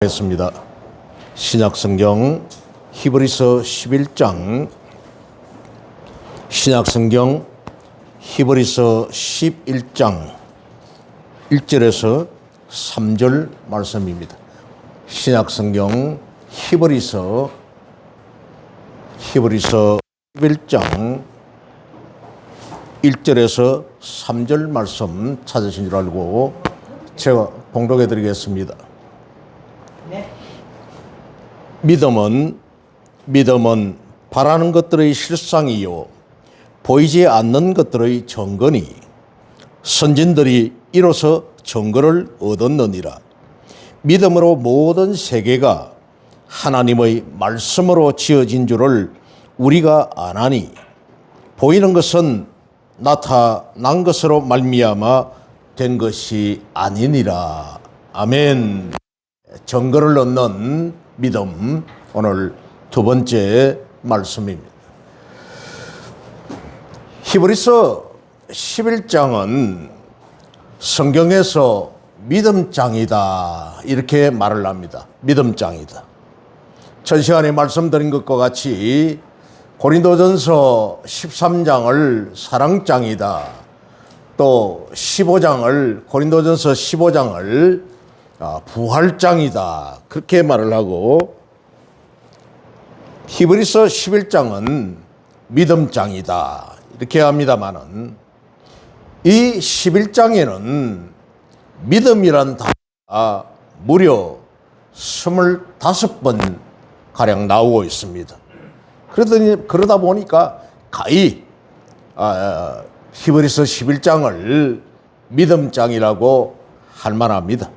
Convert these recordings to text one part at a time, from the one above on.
했습니다. 신약성경 히브리서 11장, 신약성경 히브리서 11장 1절에서 3절 말씀입니다. 신약성경 히브리서 11장 1절에서 3절 말씀 찾으신 줄 알고 제가 봉독해 드리겠습니다. 믿음은 바라는 것들의 실상이요 보이지 않는 것들의 증거니 선진들이 이로써 증거를 얻었느니라. 믿음으로 모든 세계가 하나님의 말씀으로 지어진 줄을 우리가 아나니 보이는 것은 나타난 것으로 말미암아 된 것이 아니니라. 아멘. 증거를 얻는 믿음, 오늘 두 번째 말씀입니다. 히브리서 11장은 성경에서 믿음장이다 이렇게 말을 합니다. 믿음장이다. 전 시간에 말씀드린 것과 같이 고린도전서 13장을 사랑장이다, 또 15장을 고린도전서 15장을 부활장이다 그렇게 말을 하고, 히브리서 11장은 믿음장이다 이렇게 합니다마는 이 11장에는 믿음이란 단어가 무려 25번 가량 나오고 있습니다. 그러다 보니까 가히 히브리서 11장을 믿음장이라고 할 만합니다.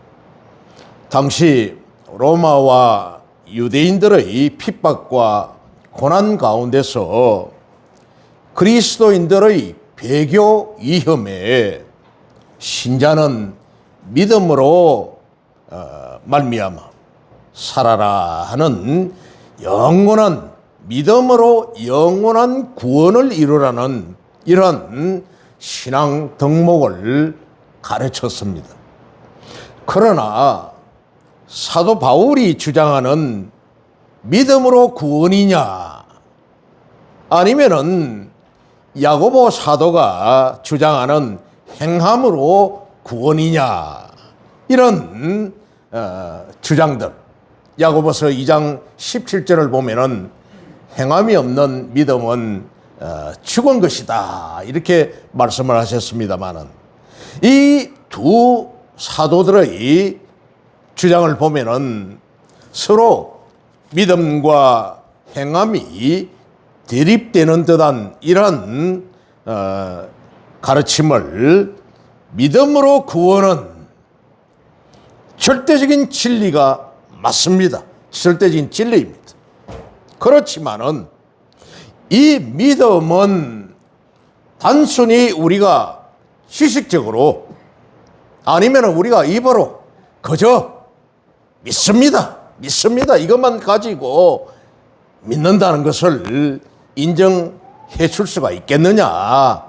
당시 로마와 유대인들의 핍박과 고난 가운데서 그리스도인들의 배교 위험에 신자는 믿음으로 말미암아 살아라 하는 영원한 믿음으로 영원한 구원을 이루라는 이런 신앙 덕목을 가르쳤습니다. 그러나 사도 바울이 주장하는 믿음으로 구원이냐, 아니면은 야고보 사도가 주장하는 행함으로 구원이냐, 이런 주장들, 야고보서 2장 17절을 보면은 행함이 없는 믿음은 죽은 것이다 이렇게 말씀을 하셨습니다마는, 이 두 사도들의 주장을 보면은 서로 믿음과 행함이 대립되는 듯한 이런 가르침을, 믿음으로 구원은 절대적인 진리가 맞습니다. 절대적인 진리입니다. 그렇지만은 이 믿음은 단순히 우리가 지식적으로 아니면 우리가 입으로 그저 믿습니다 이것만 가지고 믿는다는 것을 인정해 줄 수가 있겠느냐,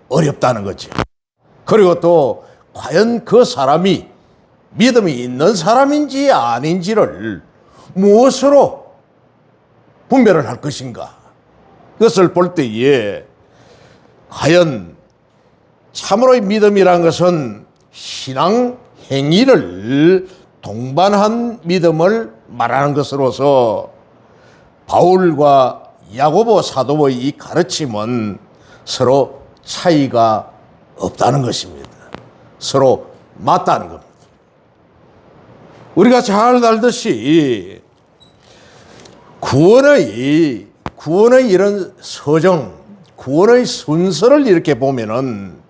어렵다는 거지. 그리고 또 과연 그 사람이 믿음이 있는 사람인지 아닌지를 무엇으로 분별을 할 것인가, 그것을 볼 때에 과연 참으로의 믿음이란 것은 신앙 행위를 동반한 믿음을 말하는 것으로서 바울과 야고보 사도의 이 가르침은 서로 차이가 없다는 것입니다. 서로 맞다는 겁니다. 우리가 잘 알듯이 구원의 이런 서정, 구원의 순서를 이렇게 보면은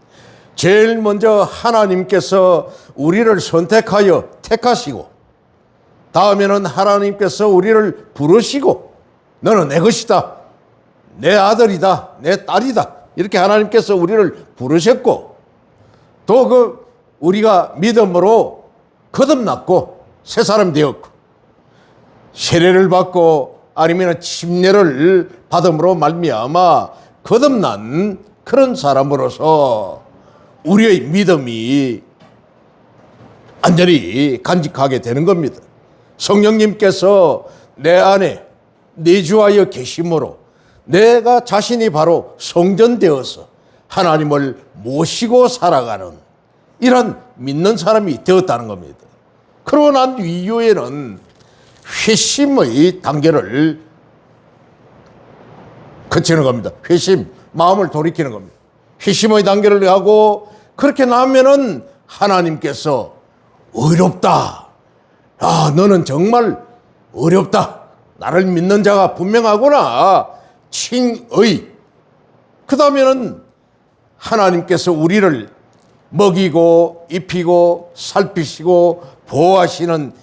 제일 먼저 하나님께서 우리를 선택하여 택하시고, 다음에는 하나님께서 우리를 부르시고, 너는 내 것이다, 내 아들이다, 내 딸이다, 이렇게 하나님께서 우리를 부르셨고, 또 우리가 믿음으로 거듭났고 새 사람 되었고, 세례를 받고 아니면 침례를 받음으로 말미암아 거듭난 그런 사람으로서 우리의 믿음이 완전히 간직하게 되는 겁니다. 성령님께서 내 안에 내주하여 계심으로 내가 자신이 바로 성전되어서 하나님을 모시고 살아가는 이런 믿는 사람이 되었다는 겁니다. 그러고 난 이후에는 회심의 단계를 거치는 겁니다. 회심, 마음을 돌이키는 겁니다. 회심의 단계를 하고 그렇게 나면은 하나님께서 어렵다. 아, 너는 정말 어렵다. 나를 믿는 자가 분명하구나. 칭의. 그 다음에는 하나님께서 우리를 먹이고 입히고 살피시고 보호하시는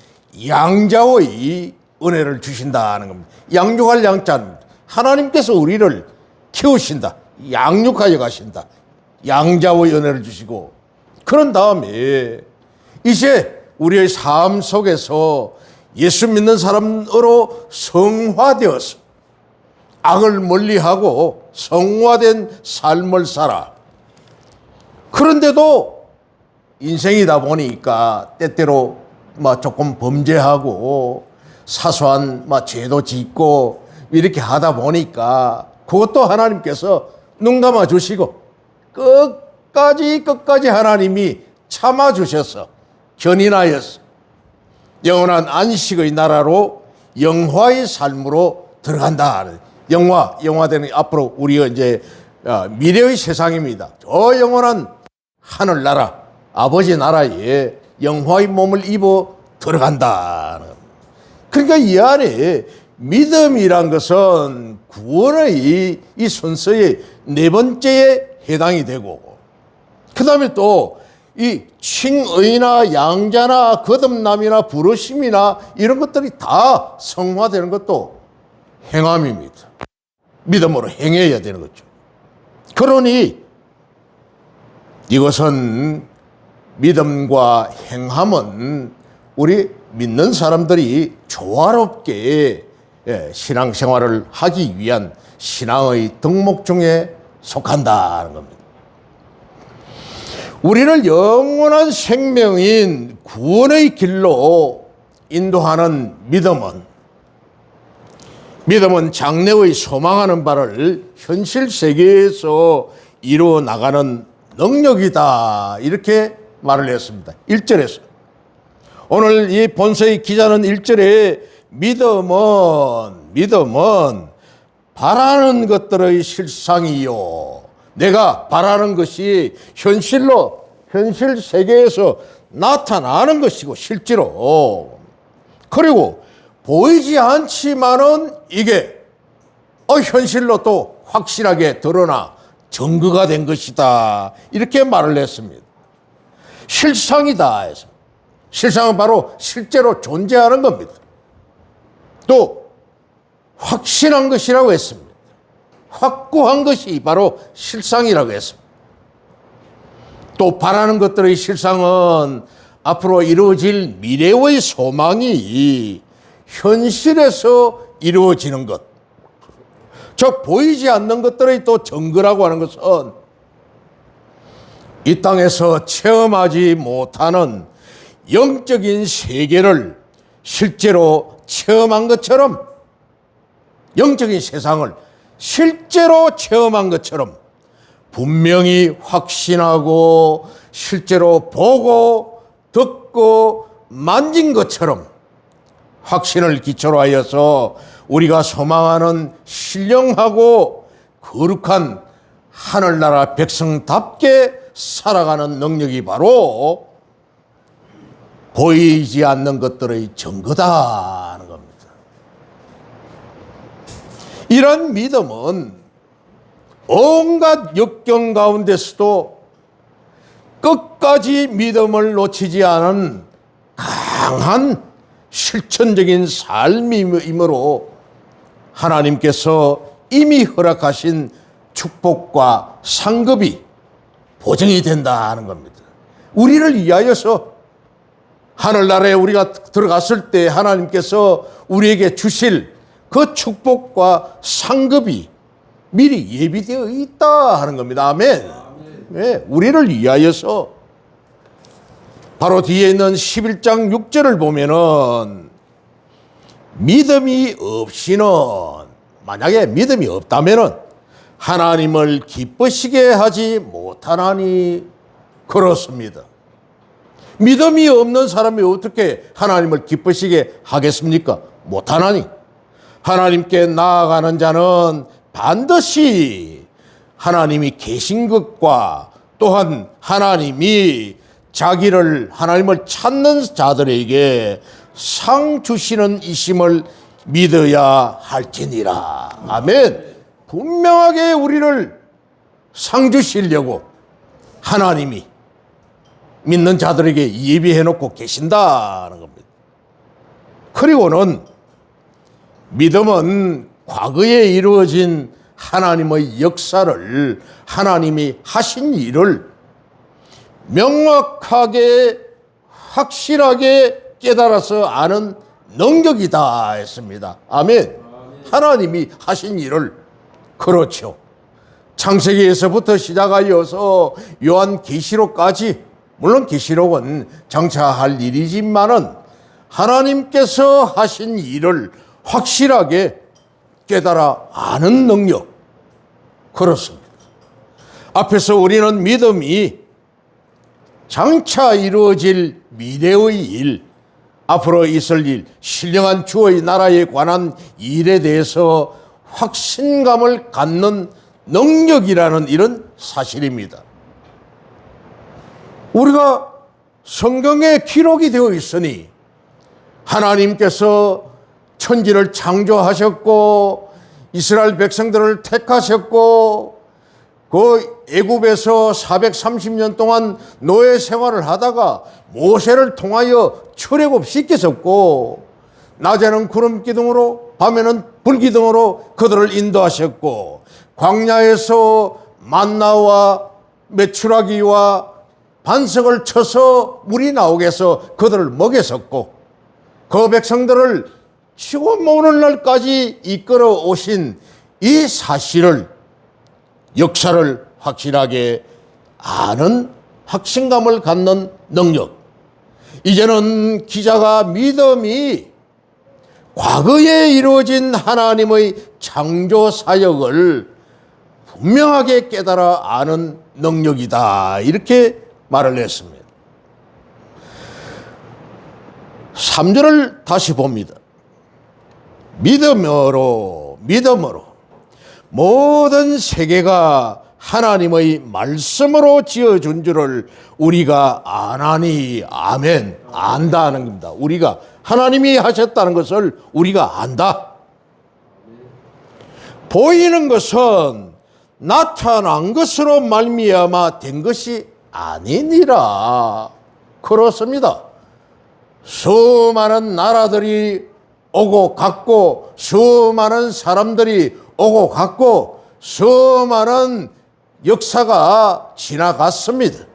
양자의 은혜를 주신다는 겁니다. 양육할 양자입니다. 하나님께서 우리를 키우신다. 양육하여 가신다. 양자의 은혜를 주시고 그런 다음에 이제 우리의 삶 속에서 예수 믿는 사람으로 성화되어서 악을 멀리하고 성화된 삶을 살아. 그런데도 인생이다 보니까 때때로 조금 범죄하고 사소한 죄도 짓고 이렇게 하다 보니까 그것도 하나님께서 눈 감아 주시고 끝까지 하나님이 참아 주셔서 견인하여서 영원한 안식의 나라로 영화의 삶으로 들어간다. 영화되는 앞으로 우리가 이제 미래의 세상입니다. 저 영원한 하늘나라, 아버지 나라에 영화의 몸을 입어 들어간다. 그러니까 이 안에 믿음이란 것은 구원의 이 순서의 네 번째에 해당이 되고, 그 다음에 또 이 칭의나 양자나 거듭남이나 부르심이나 이런 것들이 다 성화되는 것도 행함입니다. 믿음으로 행해야 되는 거죠. 그러니 이것은 믿음과 행함은 우리 믿는 사람들이 조화롭게 신앙생활을 하기 위한 신앙의 덕목 중에 속한다는 겁니다. 우리를 영원한 생명인 구원의 길로 인도하는 믿음은 장래의 소망하는 바를 현실 세계에서 이루어 나가는 능력이다. 이렇게 말을 했습니다. 1절에서. 오늘 이 본서의 기자는 1절에 믿음은 바라는 것들의 실상이요. 내가 바라는 것이 현실 세계에서 나타나는 것이고 실제로. 그리고 보이지 않지만은 이게 현실로 또 확실하게 드러나 증거가 된 것이다. 이렇게 말을 했습니다. 실상이다 해서. 실상은 바로 실제로 존재하는 겁니다. 또 확신한 것이라고 했습니다. 확고한 것이 바로 실상이라고 했습니다. 또 바라는 것들의 실상은 앞으로 이루어질 미래의 소망이 현실에서 이루어지는 것. 즉 보이지 않는 것들의 또 증거라고 하는 것은 이 땅에서 체험하지 못하는 영적인 세계를 실제로 체험한 것처럼, 영적인 세상을 실제로 체험한 것처럼 분명히 확신하고 실제로 보고 듣고 만진 것처럼 확신을 기초로 하여서 우리가 소망하는 신령하고 거룩한 하늘나라 백성답게 살아가는 능력이 바로 보이지 않는 것들의 증거다 하는 겁니다. 이런 믿음은 온갖 역경 가운데서도 끝까지 믿음을 놓치지 않은 강한 실천적인 삶이므로 하나님께서 이미 허락하신 축복과 상급이 보증이 된다는 겁니다. 우리를 위하여서 하늘나라에 우리가 들어갔을 때 하나님께서 우리에게 주실 그 축복과 상급이 미리 예비되어 있다 하는 겁니다. 아멘. 네, 우리를 위하여서 바로 뒤에 있는 11장 6절을 보면은 믿음이 없이는, 만약에 믿음이 없다면은 하나님을 기쁘시게 하지 못하나니 그렇습니다. 믿음이 없는 사람이 어떻게 하나님을 기쁘시게 하겠습니까? 못하나니. 하나님께 나아가는 자는 반드시 하나님이 계신 것과 또한 하나님이 하나님을 찾는 자들에게 상 주시는 이심을 믿어야 할지니라. 아멘. 분명하게 우리를 상 주시려고 하나님이 믿는 자들에게 예비해 놓고 계신다는 겁니다. 그리고는 믿음은 과거에 이루어진 하나님의 역사를, 하나님이 하신 일을 명확하게 확실하게 깨달아서 아는 능력이다 했습니다. 아멘. 하나님이 하신 일을, 그렇죠. 창세기에서부터 시작하여서 요한계시록까지, 물론 계시록은 장차 할 일이지만은 하나님께서 하신 일을 확실하게 깨달아 아는 능력, 그렇습니다. 앞에서 우리는 믿음이 장차 이루어질 미래의 일, 앞으로 있을 일, 신령한 주의 나라에 관한 일에 대해서 확신감을 갖는 능력이라는 이런 사실입니다. 우리가 성경에 기록이 되어 있으니 하나님께서 천지를 창조하셨고 이스라엘 백성들을 택하셨고 그 애굽에서 430년 동안 노예 생활을 하다가 모세를 통하여 출애굽시키셨고 낮에는 구름 기둥으로 밤에는 불 기둥으로 그들을 인도하셨고 광야에서 만나와 메추라기와 반석을 쳐서 물이 나오게 해서 그들을 먹였었고 그 백성들을 지금 오늘날까지 이끌어 오신 이 사실을, 역사를 확실하게 아는 확신감을 갖는 능력. 이제는 기자가 믿음이 과거에 이루어진 하나님의 창조 사역을 분명하게 깨달아 아는 능력이다, 이렇게 말을 했습니다. 3절을 다시 봅니다. 믿음으로 모든 세계가 하나님의 말씀으로 지어준 줄을 우리가 아나니. 아멘. 안다는 겁니다. 우리가 하나님이 하셨다는 것을 우리가 안다. 보이는 것은 나타난 것으로 말미암아 된 것이 아니니라. 그렇습니다. 수많은 나라들이 오고 갔고 수많은 사람들이 오고 갔고 수많은 역사가 지나갔습니다.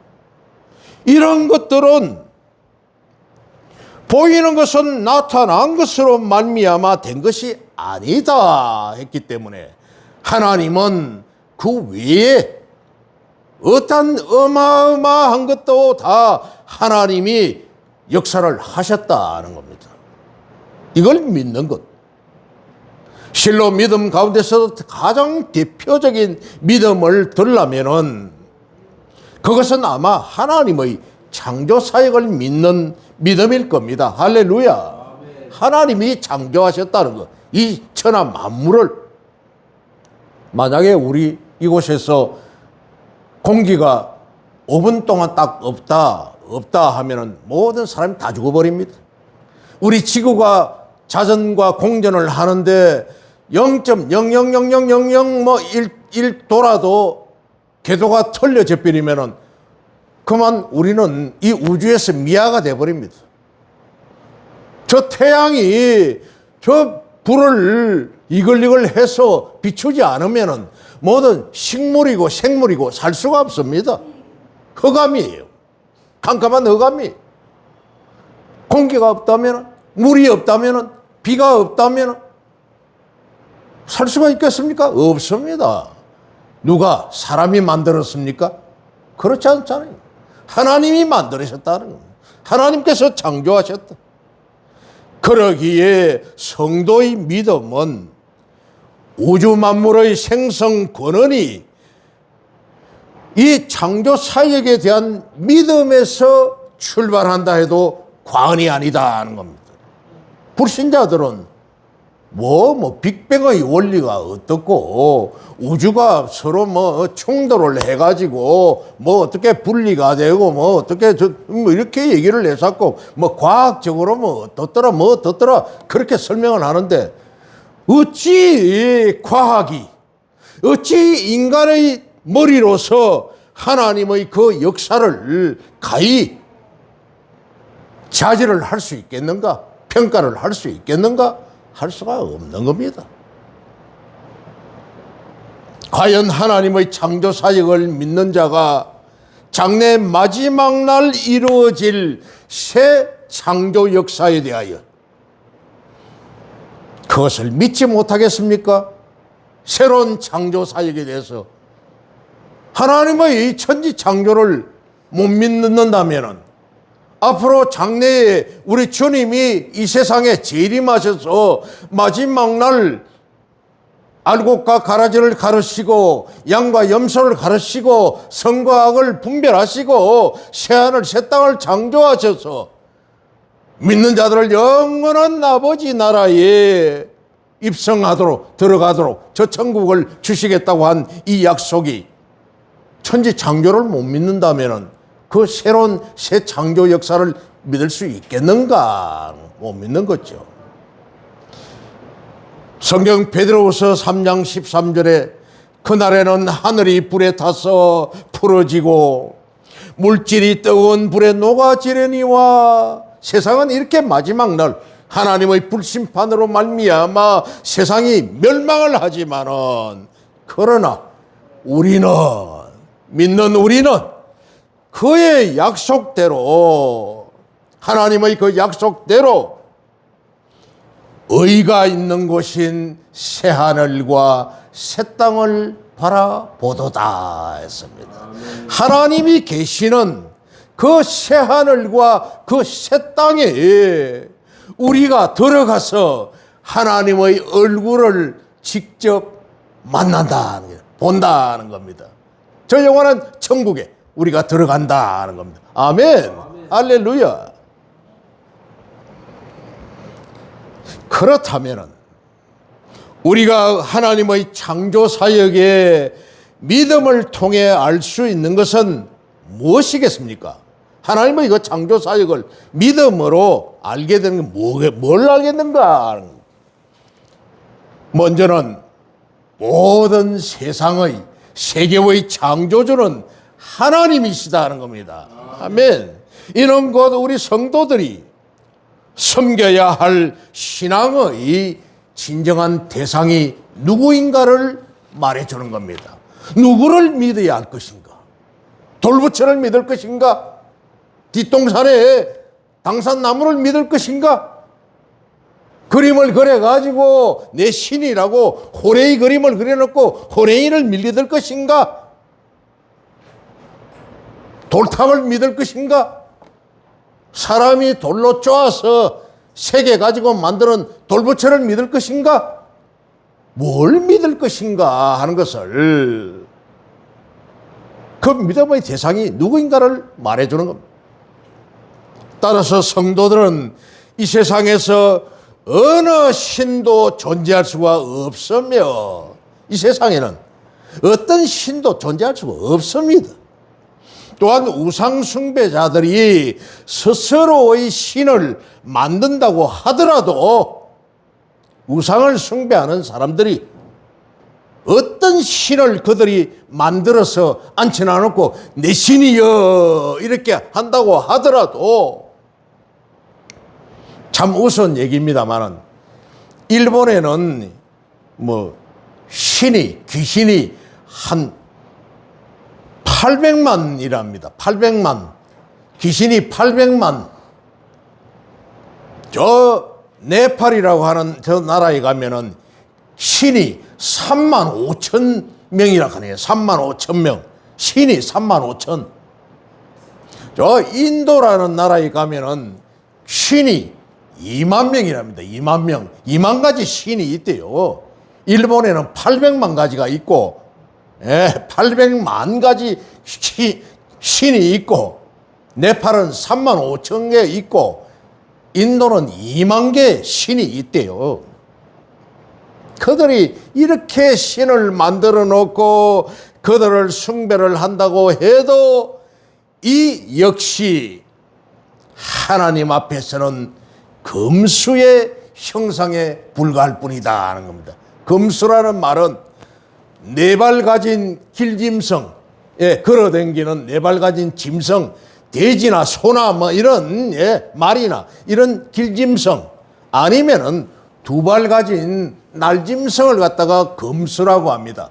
이런 것들은 보이는 것은 나타난 것으로 말미암아 된 것이 아니다 했기 때문에 하나님은 그 외에 어떤 어마어마한 것도 다 하나님이 역사를 하셨다는 겁니다. 이걸 믿는 것. 실로 믿음 가운데서 가장 대표적인 믿음을 들려면은 그것은 아마 하나님의 창조 사역을 믿는 믿음일 겁니다. 할렐루야. 하나님이 창조하셨다는 것. 이 천하 만물을. 만약에 우리 이곳에서 공기가 5분 동안 딱 없다 하면은 모든 사람이 다 죽어버립니다. 우리 지구가 자전과 공전을 하는데 0.00000 뭐 1 돌아도 궤도가 틀려져 버리면은 그만 우리는 이 우주에서 미아가 돼 버립니다. 저 태양이 저 불을 이글이글 해서 비추지 않으면은 모든 식물이고 생물이고 살 수가 없습니다. 흑암이에요. 캄캄한 흑암이. 공기가 없다면, 물이 없다면, 비가 없다면 살 수가 있겠습니까? 없습니다. 누가 사람이 만들었습니까? 그렇지 않잖아요. 하나님이 만들으셨다는 겁니다. 하나님께서 창조하셨다. 그러기에 성도의 믿음은 우주 만물의 생성 근원이 이 창조 사역에 대한 믿음에서 출발한다 해도 과언이 아니다 하는 겁니다. 불신자들은 빅뱅의 원리가 어떻고 우주가 서로 충돌을 해가지고 어떻게 분리가 되고 어떻게 이렇게 얘기를 해서 과학적으로 어떻더라 그렇게 설명을 하는데 어찌 과학이 어찌 인간의 머리로서 하나님의 그 역사를 가히 자제를 할 수 있겠는가? 평가를 할 수 있겠는가? 할 수가 없는 겁니다. 과연 하나님의 창조 사역을 믿는 자가 장래 마지막 날 이루어질 새 창조 역사에 대하여 그것을 믿지 못하겠습니까? 새로운 창조 사역에 대해서 하나님의 천지 창조를 못 믿는다면 앞으로 장래에 우리 주님이 이 세상에 재림하셔서 마지막 날 알곡과 가라지를 가르시고 양과 염소를 가르시고 선과 악을 분별하시고 새하늘 새 땅을 창조하셔서 믿는 자들을 영원한 아버지 나라에 입성하도록 들어가도록 저 천국을 주시겠다고 한 이 약속이 천지 창조를 못 믿는다면 그 새로운 새 창조 역사를 믿을 수 있겠는가? 못 믿는 거죠. 성경 베드로후서 3장 13절에 그날에는 하늘이 불에 타서 풀어지고 물질이 뜨거운 불에 녹아지려니와 세상은 이렇게 마지막 날 하나님의 불심판으로 말미암아 세상이 멸망을 하지만은 그러나 믿는 우리는 그의 약속대로 하나님의 그 약속대로 의가 있는 곳인 새하늘과 새 땅을 바라보도다 했습니다. 하나님이 계시는 그 새하늘과 그 새 땅에 우리가 들어가서 하나님의 얼굴을 직접 본다는 겁니다. 저 영원한 천국에 우리가 들어간다는 겁니다. 아멘. 할렐루야. 그렇다면 우리가 하나님의 창조 사역에 믿음을 통해 알 수 있는 것은 무엇이겠습니까? 하나님의 그 창조 사역을 믿음으로 알게 되는 게 뭘 알겠는가? 먼저는 모든 세상의 세계의 창조주는 하나님이시다는 겁니다. 아멘. 이는 곧 우리 성도들이 섬겨야 할 신앙의 진정한 대상이 누구인가를 말해주는 겁니다. 누구를 믿어야 할 것인가? 돌부처를 믿을 것인가? 뒷동산에 당산나무를 믿을 것인가? 그림을 그려가지고 내 신이라고 호레이 그림을 그려놓고 호레이를 믿을 것인가? 돌탑을 믿을 것인가? 사람이 돌로 쪼아서 새겨 가지고 만드는 돌부처를 믿을 것인가? 뭘 믿을 것인가 하는 것을 그 믿음의 대상이 누구인가를 말해주는 겁니다. 따라서 성도들은 이 세상에서 어느 신도 존재할 수가 없으며 이 세상에는 어떤 신도 존재할 수가 없습니다. 또한 우상 숭배자들이 스스로의 신을 만든다고 하더라도 우상을 숭배하는 사람들이 어떤 신을 그들이 만들어서 앉혀놔놓고 내 신이여 이렇게 한다고 하더라도 참 우스운 얘기입니다만은 일본에는 귀신이 한 800만이랍니다. 800만. 귀신이 800만. 저 네팔이라고 하는 저 나라에 가면은 신이 3만 5천 명이라 하네요. 3만 5천 명. 신이 3만 5천. 저 인도라는 나라에 가면은 신이 2만 명이랍니다. 2만 명. 2만 가지 신이 있대요. 일본에는 800만 가지가 있고, 800만 가지 신이 있고, 네팔은 3만 5천 개 있고, 인도는 2만 개 신이 있대요. 그들이 이렇게 신을 만들어 놓고 그들을 숭배를 한다고 해도 이 역시 하나님 앞에서는 금수의 형상에 불과할 뿐이다 하는 겁니다. 금수라는 말은 4발 가진 길짐승, 걸어다니는 4발 가진 짐승, 돼지나 소나 뭐 이런 말이나 이런 길짐승, 아니면은 2발 가진 날짐승을 갖다가 금수라고 합니다.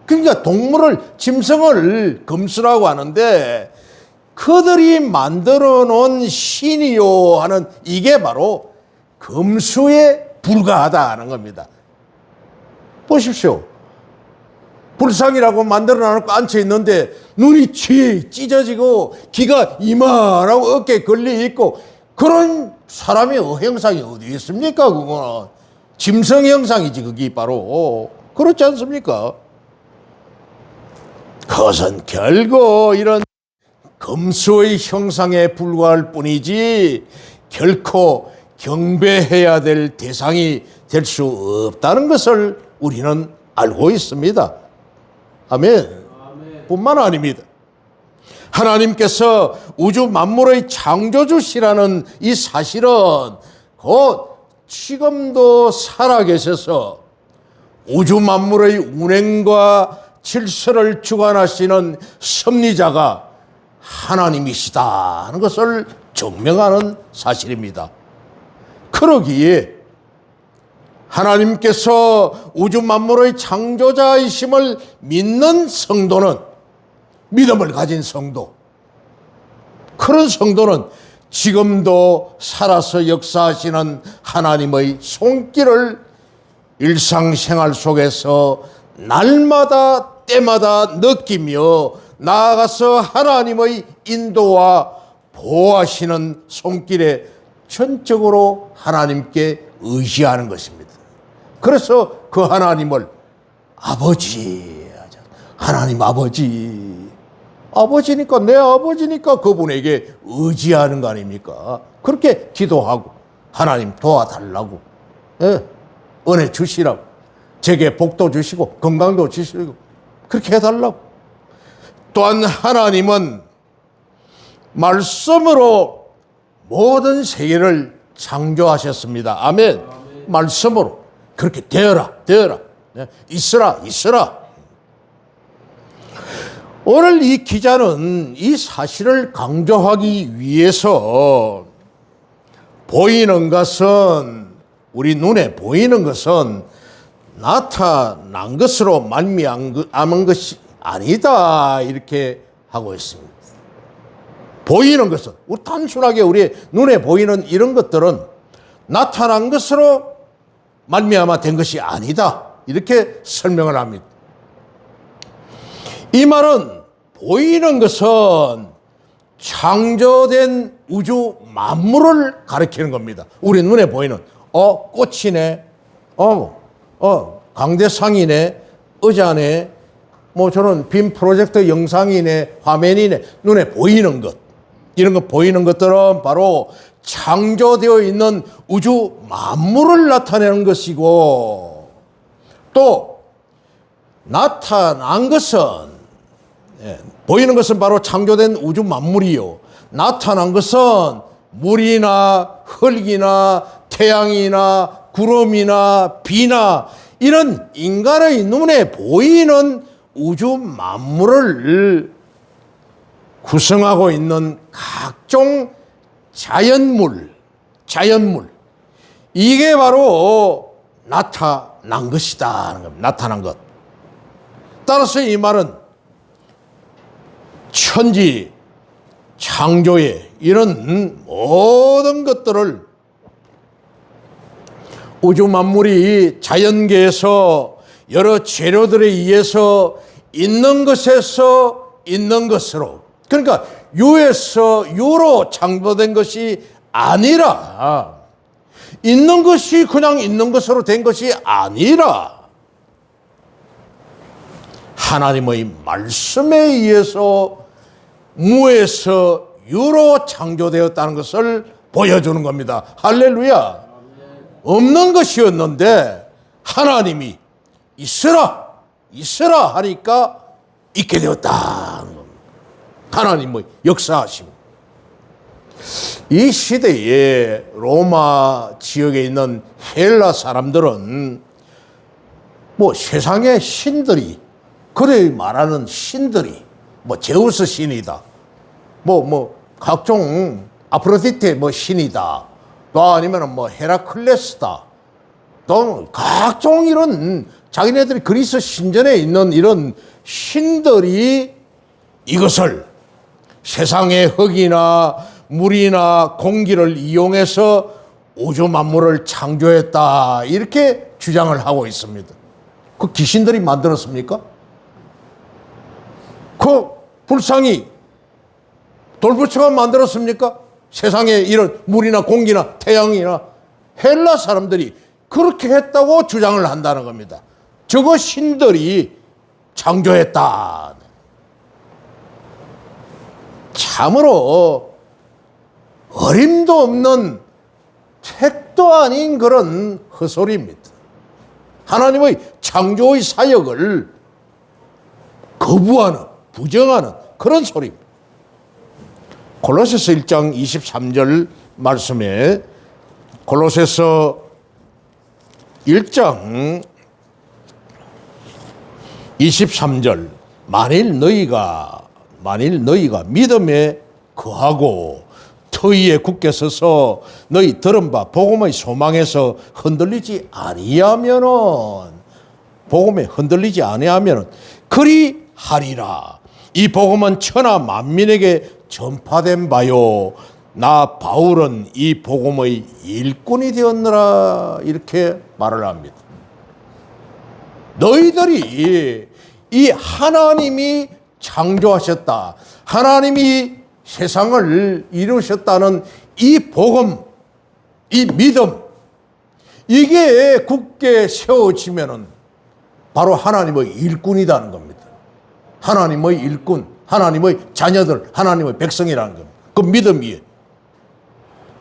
그러니까 동물을, 짐승을 금수라고 하는데 그들이 만들어 놓은 신이요 하는 이게 바로 금수에 불과하다는 겁니다. 보십시오. 불상이라고 만들어 놓고 앉혀 있는데 눈이 찢어지고 귀가 이만하고 어깨에 걸려 있고 그런 사람의 형상이 어디 있습니까? 그거는 짐승 형상이지. 그게 바로 그렇지 않습니까? 그것은 결국 이런 금수의 형상에 불과할 뿐이지 결코 경배해야 될 대상이 될 수 없다는 것을 우리는 알고 있습니다. 아멘. 뿐만 아닙니다. 하나님께서 우주 만물의 창조주시라는 이 사실은 곧 지금도 살아계셔서 우주 만물의 운행과 질서를 주관하시는 섭리자가 하나님이시다 하는 것을 증명하는 사실입니다. 그러기에 하나님께서 우주 만물의 창조자이심을 믿는 성도는, 믿음을 가진 성도, 그런 성도는 지금도 살아서 역사하시는 하나님의 손길을 일상생활 속에서 날마다 때마다 느끼며 나아가서 하나님의 인도와 보호하시는 손길에 전적으로 하나님께 의지하는 것입니다. 그래서 그 하나님을 아버지, 하나님 아버지, 아버지니까, 내 아버지니까 그분에게 의지하는 거 아닙니까? 그렇게 기도하고 하나님 도와달라고, 은혜 주시라고, 제게 복도 주시고 건강도 주시고 그렇게 해달라고. 또한 하나님은 말씀으로 모든 세계를 창조하셨습니다. 아멘. 말씀으로 그렇게 되어라, 있으라. 오늘 이 기자는 이 사실을 강조하기 위해서 보이는 것은, 우리 눈에 보이는 것은 나타난 것으로 말미암은 것이 아니다 이렇게 하고 있습니다. 보이는 것은, 단순하게 우리 눈에 보이는 이런 것들은 나타난 것으로 말미암아 된 것이 아니다 이렇게 설명을 합니다. 이 말은 보이는 것은 창조된 우주 만물을 가리키는 겁니다. 우리 눈에 보이는 꽃이네, 강대상이네, 의자네, 뭐 저런 빔 프로젝터 영상이네, 화면이네, 눈에 보이는 것, 이런 것 보이는 것들은 바로 창조되어 있는 우주 만물을 나타내는 것이고, 또 나타난 것은, 보이는 것은 바로 창조된 우주 만물이요, 나타난 것은 물이나 흙이나 태양이나 구름이나 비나 이런 인간의 눈에 보이는 우주 만물을 구성하고 있는 각종 자연물, 이게 바로 나타난 것이다. 나타난 것. 따라서 이 말은 천지, 창조의 이런 모든 것들을 우주 만물이 자연계에서 여러 재료들에 의해서 있는 것에서 있는 것으로, 그러니까 유에서 유로 창조된 것이 아니라 있는 것이 그냥 있는 것으로 된 것이 아니라 하나님의 말씀에 의해서 무에서 유로 창조되었다는 것을 보여주는 겁니다. 할렐루야. 없는 것이었는데 하나님이 있으라 있으라 하니까 있게 되었다. 하나님의 역사하심. 이 시대에 로마 지역에 있는 헬라 사람들은 뭐 세상의 신들이, 그래 말하는 신들이 뭐 제우스 신이다, 뭐 각종 아프로디테 뭐 신이다, 또 아니면 뭐 헤라클레스다, 또 각종 이런 자기네들이 그리스 신전에 있는 이런 신들이 이것을 세상의 흙이나 물이나 공기를 이용해서 우주 만물을 창조했다, 이렇게 주장을 하고 있습니다. 그 귀신들이 만들었습니까? 그 불상이 돌부처가 만들었습니까? 세상에 이런 물이나 공기나 태양이나. 헬라 사람들이 그렇게 했다고 주장을 한다는 겁니다. 저거 신들이 창조했다. 참으로 어림도 없는 택도 아닌 그런 헛소리입니다. 하나님의 창조의 사역을 거부하는, 부정하는 그런 소리입니다. 골로새서 1장 23절 말씀에, 골로새서 1장 23절, 만일 너희가 믿음에 거하고 터위에 굳게 서서 너희 들은 바 복음의 소망에서 흔들리지 아니하면은, 복음에 흔들리지 아니하면은 그리 하리라. 이 복음은 천하 만민에게 전파된 바요, 나 바울은 이 복음의 일꾼이 되었느라, 이렇게 말을 합니다. 너희들이 이 하나님이 창조하셨다, 하나님이 세상을 이루셨다는 이 복음, 이 믿음, 이게 굳게 세워지면은 바로 하나님의 일꾼이라는 겁니다. 하나님의 일꾼, 하나님의 자녀들, 하나님의 백성이라는 겁니다. 그 믿음이에요.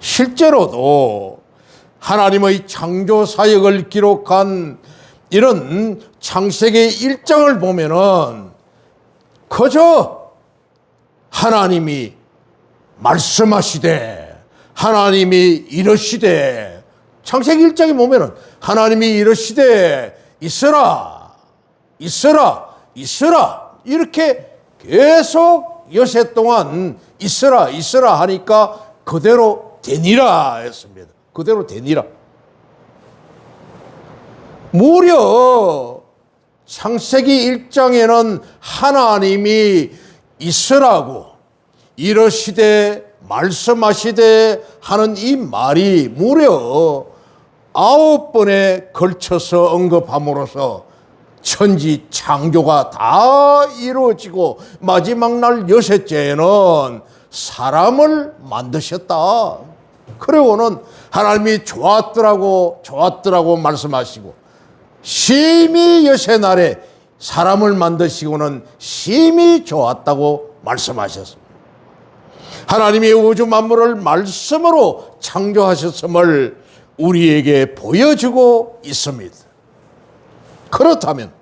실제로도 하나님의 창조 사역을 기록한 이런 창세기 1장을 보면은 그저 하나님이 말씀하시되, 하나님이 이르시되, 창세기 1장에 보면은 하나님이 이르시되 있으라 있으라 있으라, 이렇게 계속 여세 동안 있으라 있으라 하니까 그대로 되니라 했습니다. 그대로 되니라. 무려 창세기 1장에는 하나님이 있으라고, 이르시되 말씀하시되 하는 이 말이 무려 9번에 걸쳐서 언급함으로써 천지 창조가 다 이루어지고 마지막 날 여섯째에는 사람을 만드셨다. 그리고는 하나님이 좋았더라고 말씀하시고, 심히 여섯 날에 사람을 만드시고는 심히 좋았다고 말씀하셨습니다. 하나님이 우주 만물을 말씀으로 창조하셨음을 우리에게 보여주고 있습니다. 그렇다면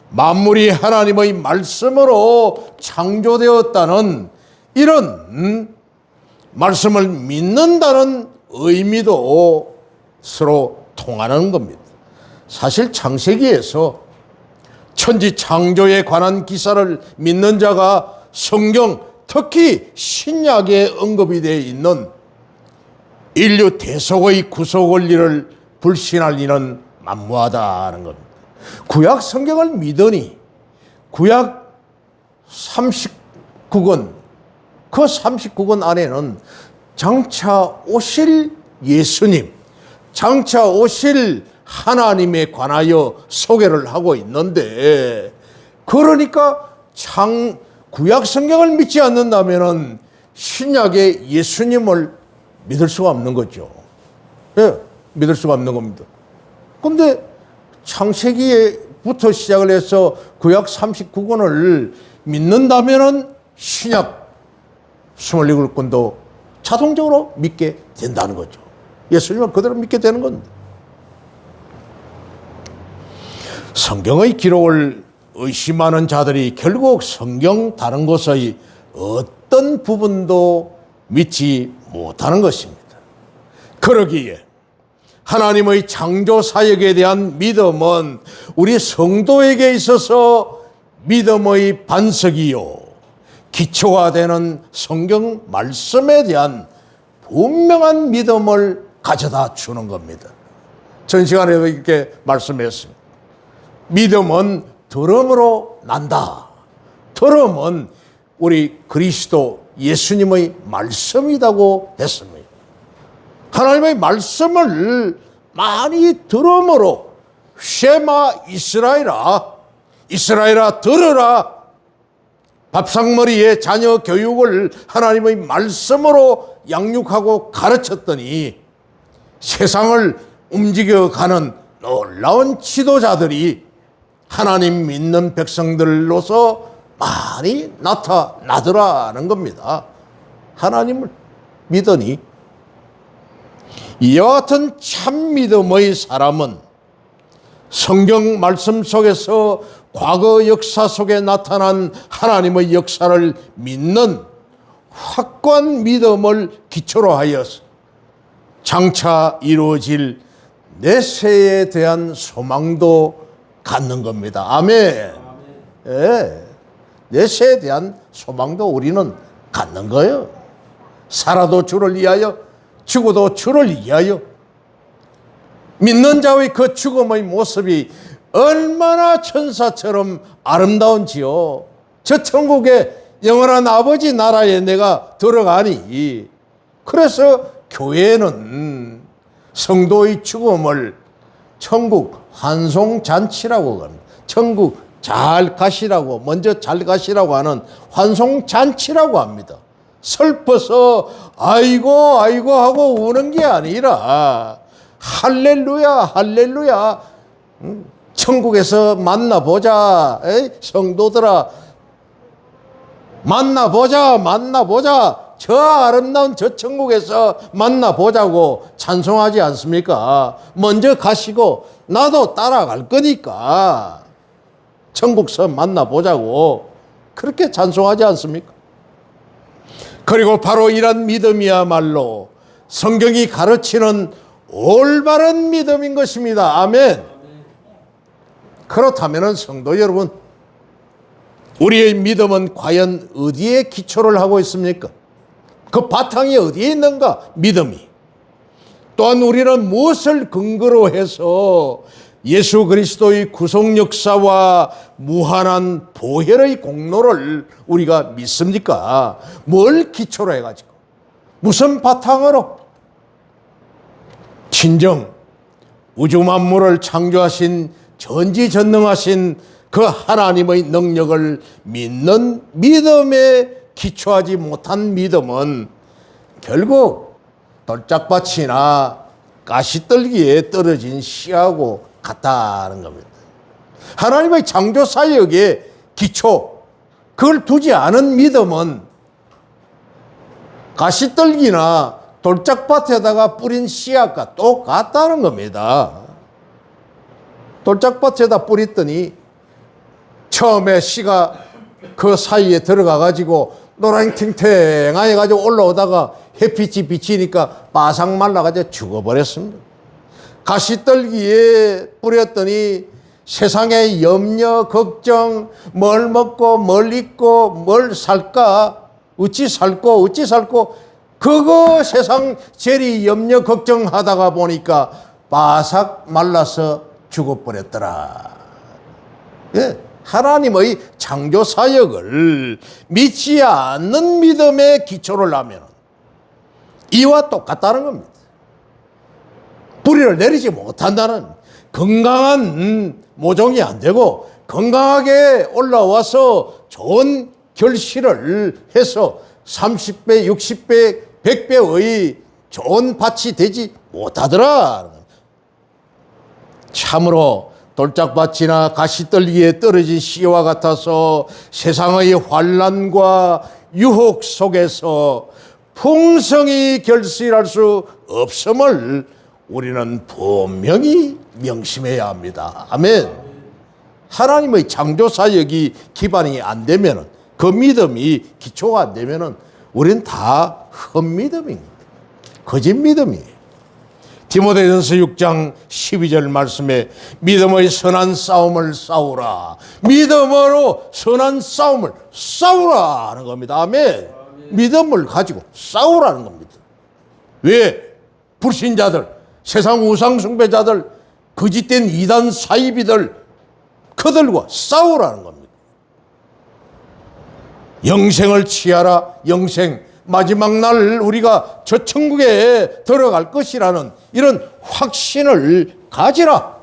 만물이 하나님의 말씀으로 창조되었다는 이런 말씀을 믿는다는 의미도 서로 통하는 겁니다. 사실 창세기에서 천지 창조에 관한 기사를 믿는 자가 성경, 특히 신약에 언급이 되어 있는 인류 대속의 구속 원리를 불신할 이는 만무하다는 겁니다. 구약 성경을 믿으니 구약 39권, 그 39권 안에는 장차 오실 예수님, 장차 오실 하나님에 관하여 소개를 하고 있는데, 그러니까 구약 성경을 믿지 않는다면 신약의 예수님을 믿을 수가 없는 거죠. 예, 믿을 수가 없는 겁니다. 근데 창세기부터 시작을 해서 구약 39권을 믿는다면은 신약 27권도 자동적으로 믿게 된다는 거죠. 예수님을 그대로 믿게 되는 겁니다. 성경의 기록을 의심하는 자들이 결국 성경 다른 것의 어떤 부분도 믿지 못하는 것입니다. 그러기에 하나님의 창조 사역에 대한 믿음은 우리 성도에게 있어서 믿음의 반석이요, 기초가 되는 성경 말씀에 대한 분명한 믿음을 가져다 주는 겁니다. 전 시간에도 이렇게 말씀했습니다. 믿음은 들음으로 난다. 들음은 우리 그리스도 예수님의 말씀이라고 했습니다. 하나님의 말씀을 많이 들음으로 쉐마 이스라엘아, 이스라엘아 들으라. 밥상머리에 자녀 교육을 하나님의 말씀으로 양육하고 가르쳤더니 세상을 움직여가는 놀라운 지도자들이 하나님 믿는 백성들로서 많이 나타나더라는 겁니다. 하나님을 믿으니 이와 같은 참 믿음의 사람은 성경 말씀 속에서 과거 역사 속에 나타난 하나님의 역사를 믿는 확고한 믿음을 기초로 하여서 장차 이루어질 내세에 대한 소망도 갖는 겁니다. 아멘. 예, 내세에 대한 소망도 우리는 갖는 거예요. 살아도 주를 위하여, 죽어도 주를 위하여. 믿는 자의 그 죽음의 모습이 얼마나 천사처럼 아름다운지요. 저 천국의 영원한 아버지 나라에 내가 들어가니. 그래서 교회는 성도의 죽음을 천국 환송잔치라고 합니다. 천국 잘 가시라고, 먼저 잘 가시라고 하는 환송잔치라고 합니다. 슬퍼서 아이고 아이고 하고 우는 게 아니라 할렐루야 할렐루야, 천국에서 만나보자. 에이, 성도들아, 만나보자 만나보자. 저 아름다운 저 천국에서 만나보자고 찬송하지 않습니까? 먼저 가시고 나도 따라갈 거니까 천국서 만나보자고 그렇게 찬송하지 않습니까? 그리고 바로 이런 믿음이야말로 성경이 가르치는 올바른 믿음인 것입니다. 아멘. 그렇다면 성도 여러분, 우리의 믿음은 과연 어디에 기초를 하고 있습니까? 그 바탕이 어디에 있는가? 믿음이. 또한 우리는 무엇을 근거로 해서 예수 그리스도의 구속 역사와 무한한 보혈의 공로를 우리가 믿습니까? 뭘 기초로 해가지고, 무슨 바탕으로? 진정 우주 만물을 창조하신 전지전능하신 그 하나님의 능력을 믿는 믿음에 기초하지 못한 믿음은 결국 돌짝밭이나 가시떨기에 떨어진 씨하고 같다는 겁니다. 하나님의 창조 사역의 기초, 그걸 두지 않은 믿음은 가시떨기나 돌짝밭에다가 뿌린 씨앗과 똑같다는 겁니다. 돌짝밭에다 뿌렸더니 처음에 씨가 그 사이에 들어가 가지고 노랑탱탱해 가지고 올라오다가 햇빛이 비치니까 바삭 말라 가지고 죽어버렸습니다. 가시떨기에 뿌렸더니 세상의 염려, 걱정, 뭘 먹고 뭘 입고 뭘 살까, 어찌 살고 그거 세상 제리 염려 걱정하다가 보니까 바삭 말라서 죽어버렸더라. 예, 하나님의 창조 사역을 믿지 않는 믿음의 기초를 하면 이와 똑같다는 겁니다. 뿌리를 내리지 못한다는, 건강한 모종이 안 되고 건강하게 올라와서 좋은 결실을 해서 30배, 60배, 100배의 좋은 밭이 되지 못하더라. 참으로 돌짝밭이나 가시떨기에 떨어진 씨와 같아서 세상의 환난과 유혹 속에서 풍성히 결실할 수 없음을 우리는 분명히 명심해야 합니다. 아멘. 하나님의 창조사역이 기반이 안 되면, 그 믿음이 기초가 안 되면 우리는 다 헛믿음입니다. 거짓 믿음이에요. 디모데전서 6장 12절 말씀에 믿음의 선한 싸움을 싸우라. 믿음으로 선한 싸움을 싸우라 하는 겁니다. 아멘. 믿음을 가지고 싸우라는 겁니다. 왜? 불신자들, 세상 우상 숭배자들, 거짓된 이단 사이비들, 그들과 싸우라는 겁니다. 영생을 취하라. 영생, 마지막 날 우리가 저 천국에 들어갈 것이라는 이런 확신을 가지라.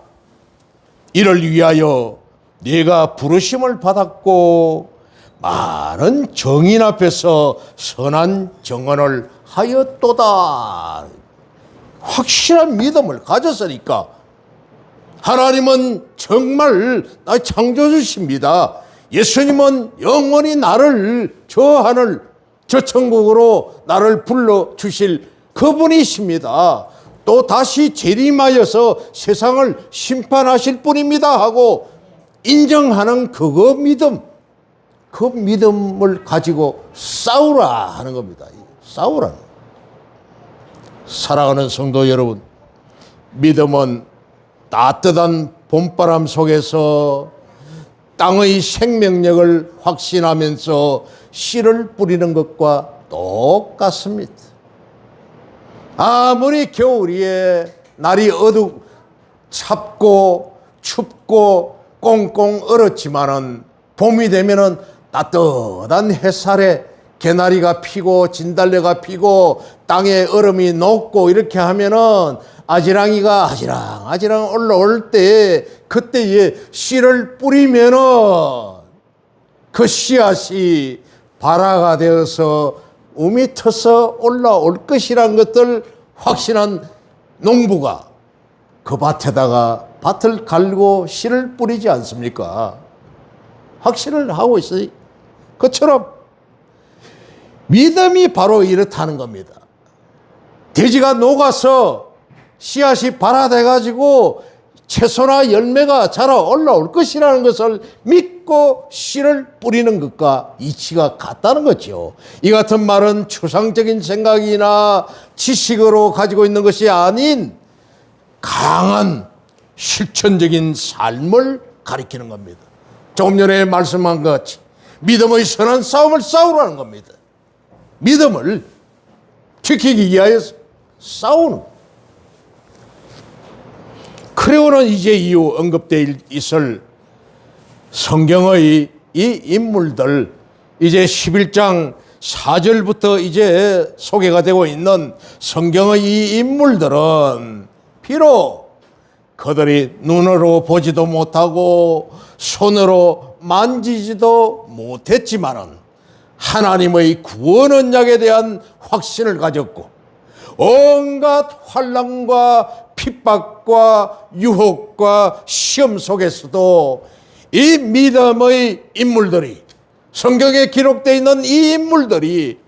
이를 위하여 네가 부르심을 받았고 많은 정인 앞에서 선한 정언을 하였도다. 확실한 믿음을 가졌으니까 하나님은 정말 나 창조주십니다. 예수님은 영원히 나를 저 하늘 저 천국으로 나를 불러주실 그분이십니다. 또 다시 재림하여서 세상을 심판하실 분입니다 하고 인정하는 그거 믿음, 그 믿음을 가지고 싸우라 하는 겁니다. 싸우라는. 사랑하는 성도 여러분, 믿음은 따뜻한 봄바람 속에서 땅의 생명력을 확신하면서 씨를 뿌리는 것과 똑같습니다. 아무리 겨울이에 날이 찹고 춥고 꽁꽁 얼었지만은 봄이 되면은 따뜻한 햇살에 개나리가 피고 진달래가 피고 땅에 얼음이 녹고 이렇게 하면은 아지랑이가 아지랑 올라올 때 그때에 씨를 뿌리면은 그 씨앗이 발화가 되어서 움이 터서 올라올 것이란 것들 확신한 농부가 그 밭에다가 밭을 갈고 씨를 뿌리지 않습니까? 확신을 하고 있어요. 그처럼 믿음이 바로 이렇다는 겁니다. 돼지가 녹아서 씨앗이 발화돼 가지고 채소나 열매가 자라 올라올 것이라는 것을 믿고 씨를 뿌리는 것과 이치가 같다는 거죠. 이 같은 말은 추상적인 생각이나 지식으로 가지고 있는 것이 아닌 강한 실천적인 삶을 가리키는 겁니다. 조금 전에 말씀한 것 같이 믿음의 선한 싸움을 싸우라는 겁니다. 믿음을 지키기 위하여서 싸우는 거예요. 그리고는 이제 이후 언급되어 있을 성경의 이 인물들, 이제 11장 4절부터 이제 소개가 되고 있는 성경의 이 인물들은 비록 그들이 눈으로 보지도 못하고 손으로 만지지도 못했지만은 하나님의 구원 언약에 대한 확신을 가졌고 온갖 환난과 핍박과 유혹과 시험 속에서도 이 믿음의 인물들이, 성경에 기록되어 있는 이 인물들이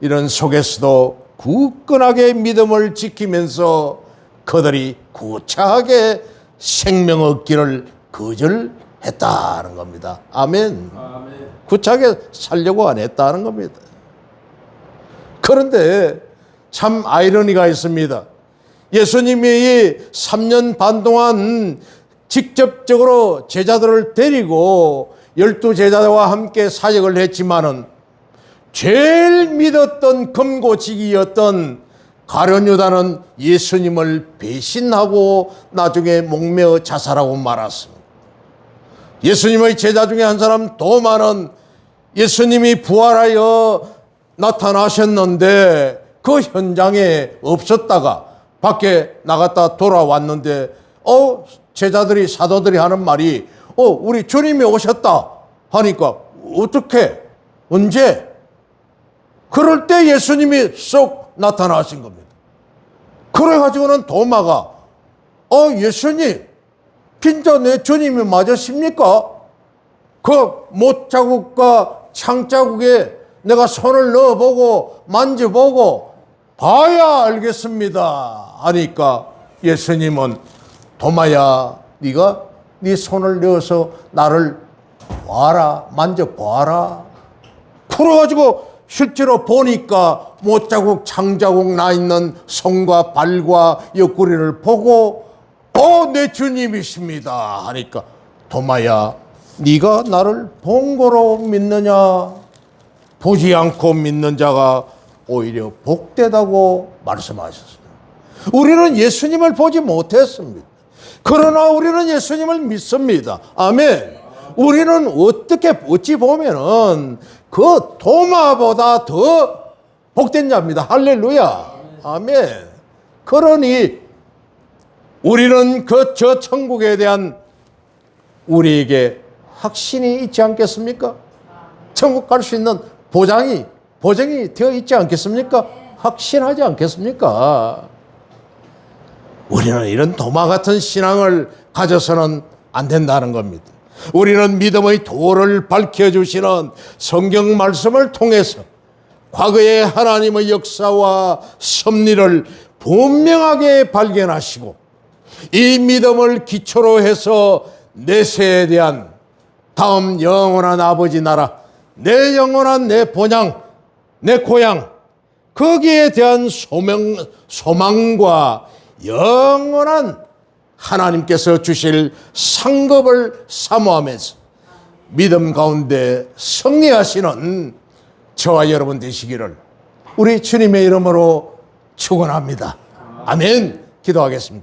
이런 속에서도 굳건하게 믿음을 지키면서 그들이 구차하게 생명 얻기를 거절했다는 겁니다. 아멘. 구차하게 살려고 안 했다는 겁니다. 그런데 참 아이러니가 있습니다. 예수님이 3년 반 동안 직접적으로 제자들을 데리고 12제자와 함께 사역을 했지만은 제일 믿었던 금고지기였던 가룟 유다는 예수님을 배신하고 나중에 목매어 자살하고 말았습니다. 예수님의 제자 중에 한 사람 도마는 예수님이 부활하여 나타나셨는데 그 현장에 없었다가 밖에 나갔다 돌아왔는데 제자들이 사도들이 하는 말이 우리 주님이 오셨다 하니까 어떻게 언제? 그럴 때 예수님이 쏙 나타나신 겁니다. 그래가지고는 도마가 예수님 진짜 내 주님이 맞으십니까? 그 못자국과 창자국에 내가 손을 넣어보고 만져보고 봐야 알겠습니다 하니까 예수님은 도마야 네가 네 손을 넣어서 나를 봐라, 만져봐라. 그래가지고 실제로 보니까 못자국 창자국 나 있는 손과 발과 옆구리를 보고 내 주님이십니다 하니까 도마야 네가 나를 본 거로 믿느냐? 보지 않고 믿는 자가 오히려 복되다고 말씀하셨습니다. 우리는 예수님을 보지 못했습니다. 그러나 우리는 예수님을 믿습니다. 아멘. 우리는 어찌 보면은 그 도마보다 더 복된 자입니다. 할렐루야. 아멘. 그러니 우리는 저 천국에 대한 우리에게 확신이 있지 않겠습니까? 천국 갈 수 있는 보장이 되어 있지 않겠습니까? 확신하지 않겠습니까? 우리는 이런 도마 같은 신앙을 가져서는 안 된다는 겁니다. 우리는 믿음의 도를 밝혀주시는 성경 말씀을 통해서 과거의 하나님의 역사와 섭리를 분명하게 발견하시고 이 믿음을 기초로 해서 내 세에 대한 다음 영원한 아버지 나라, 내 영원한 내 본향, 내 고향, 거기에 대한 소망과 영원한 하나님께서 주실 상급을 사모하면서 믿음 가운데 승리하시는 저와 여러분 되시기를 우리 주님의 이름으로 축원합니다. 아멘. 기도하겠습니다.